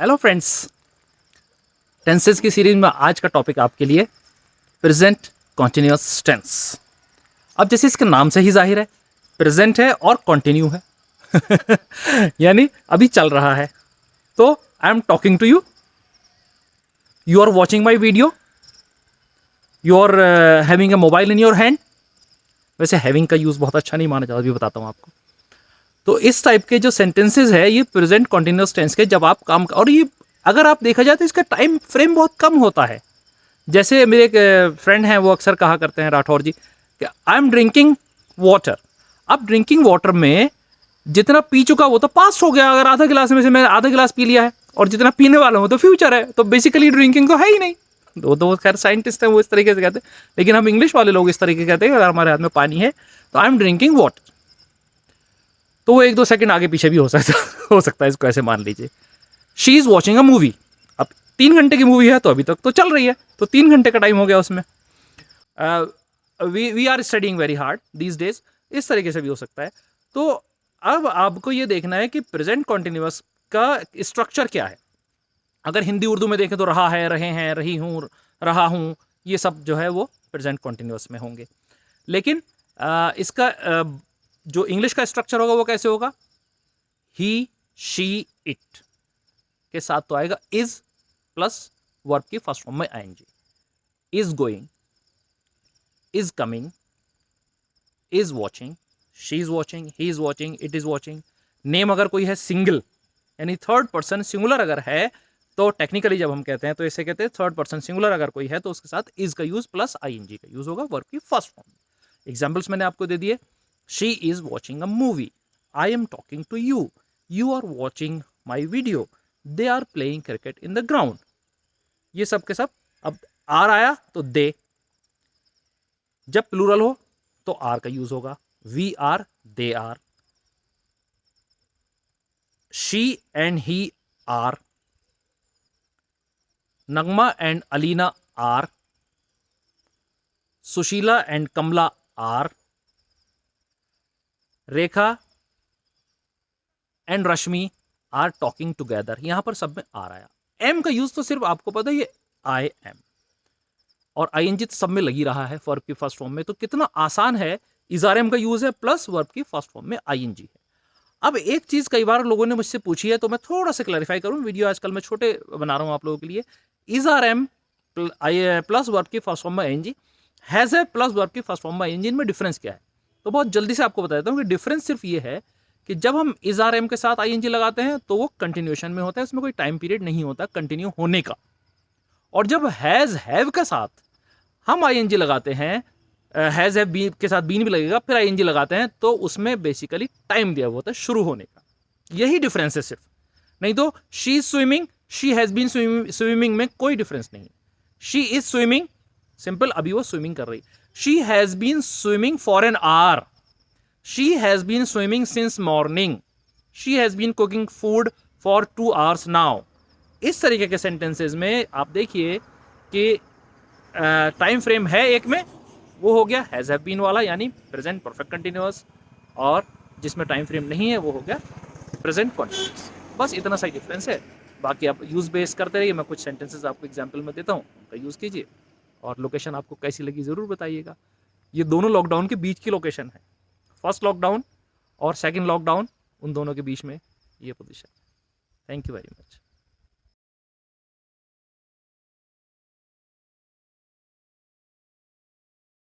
Hello friends, tenses की series में आज का टॉपिक आपके लिए प्रेजेंट कॉन्टिन्यूअस टेंस। अब जैसे इसके नाम से ही जाहिर है, प्रेजेंट है और कंटिन्यू है। यानी अभी चल रहा है। तो I am talking to you, you are watching my video, you are having a mobile in your hand. वैसे हैविंग का यूज बहुत अच्छा नहीं माना जाता, अभी बताता हूँ आपको। तो इस टाइप के जो सेंटेंसेस है ये प्रेजेंट कॉन्टिन्यूअस टेंस के, जब आप काम, और ये अगर आप देखा जाए तो इसका टाइम फ्रेम बहुत कम होता है। जैसे मेरे एक फ्रेंड हैं, वो अक्सर कहा करते हैं, राठौर जी, कि आई एम ड्रिंकिंग वाटर। अब ड्रिंकिंग वाटर में जितना पी चुका वो तो पास्ट हो गया, अगर आधा गिलास में से मैंने आधा गिलास पी लिया है, और जितना पीने वाला हूं तो फ्यूचर है, तो बेसिकली ड्रिंकिंग तो है ही नहीं। दो खैर साइंटिस्ट हैं, वो इस तरीके से कहते हैं, लेकिन हम इंग्लिश वाले लोग इस तरीके कहते हैं, अगर हमारे हाथ में पानी है तो आई एम ड्रिंकिंग वाटर। तो वो 1-2 सेकंड आगे पीछे भी हो सकता है, इसको ऐसे मान लीजिए। She is watching a movie. अब 3 घंटे की मूवी है तो अभी तक तो चल रही है, तो 3 घंटे का टाइम हो गया उसमें। We are studying very hard these days, इस तरीके से भी हो सकता है। तो अब आपको ये देखना है कि प्रेजेंट कॉन्टिन्यूअस का स्ट्रक्चर क्या है। अगर हिंदी उर्दू में देखें तो रहा है, रहे हैं, रही हूं, रहा हूं, ये सब जो है वो प्रेजेंट कॉन्टिन्यूअस में होंगे। लेकिन इसका जो इंग्लिश का स्ट्रक्चर होगा वो कैसे होगा? ही, शी, इट के साथ तो आएगा इज प्लस वर्ब की फर्स्ट फॉर्म में आएंगे। Is going, is coming, is watching, she is watching, he is watching, it is watching. Name अगर कोई है सिंगल, यानी थर्ड पर्सन सिंगुलर अगर है, तो टेक्निकली जब हम कहते हैं तो इसे कहते हैं थर्ड पर्सन सिंगुलर अगर कोई है तो उसके साथ इज का यूज प्लस आईएनजी का यूज होगा वर्ब की फर्स्ट फॉर्म में। एग्जाम्पल्स मैंने आपको दे दिए। She is watching a movie, I am talking to you, you are watching my video, they are playing cricket in the ground. ये सब के सब। अब आर आया तो दे, जब प्लूरल हो तो आर का यूज होगा। We are, they are, she and he are, Nagma and Alina are, Sushila and Kamala are, Rekha and Rashmi are talking together. यहां पर सब में आर आया। एम का यूज तो सिर्फ आपको पता है, ये आई एम, और आईएनजी तो सब में लगी रहा है वर्ब की फर्स्ट फॉर्म में। तो कितना आसान है, इजारएम का यूज है प्लस वर्ब की फर्स्ट फॉर्म में आईएनजी है। अब एक चीज कई बार लोगों ने मुझसे पूछी है, तो मैं थोड़ा सा क्लैरिफाई करूं, वीडियो आजकल मैं छोटे बना रहा हूं आप लोगों के लिए। इजारएम प्लस वर्ब की फर्स्ट फॉर्म में I N G, has a plus verb की फर्स्ट फॉर्म में आईएनजी, इनमें डिफरेंस क्या है? तो बहुत जल्दी से आपको बता देता हूं कि डिफरेंस सिर्फ ये है कि जब हम इजारएम के साथ आईएनजी लगाते हैं तो वो कंटिन्यूएशन में होता है, उसमें कोई टाइम पीरियड नहीं होता कंटिन्यू होने का। और जब हैज हैव के साथ हम आईएनजी लगाते हैं, हैज हैव बी के साथ बीन भी लगेगा, फिर आईएनजी लगाते हैं, तो उसमें बेसिकली टाइम दिया हुआ होता है शुरू होने का। यही डिफरेंस है सिर्फ। नहीं तो she is swimming, she has been swimming में कोई डिफरेंस नहीं। शी इज स्विमिंग, सिंपल, अभी वो स्विमिंग कर रही। She has been swimming for an hour, she has been swimming since morning, she has been cooking food for 2 hours now. इस तरीके के सेंटेंसेज में आप देखिए कि टाइम फ्रेम है एक में, वो हो गया हैज हैव बीन वाला, यानी प्रेजेंट परफेक्ट कंटिन्यूअस, और जिसमें टाइम फ्रेम नहीं है वो हो गया प्रेजेंट कॉन्टिन्यूअस। बस इतना सा ही डिफरेंस है। बाकी आप यूज बेस करते रहिए, मैं कुछ सेंटेंसेस आपको एग्जांपल में देता हूँ, उनका यूज कीजिए। और लोकेशन आपको कैसी लगी ज़रूर बताइएगा। ये दोनों लॉकडाउन के बीच की लोकेशन है, फर्स्ट लॉकडाउन और सेकेंड लॉकडाउन, उन दोनों के बीच में ये position. Thank you very much.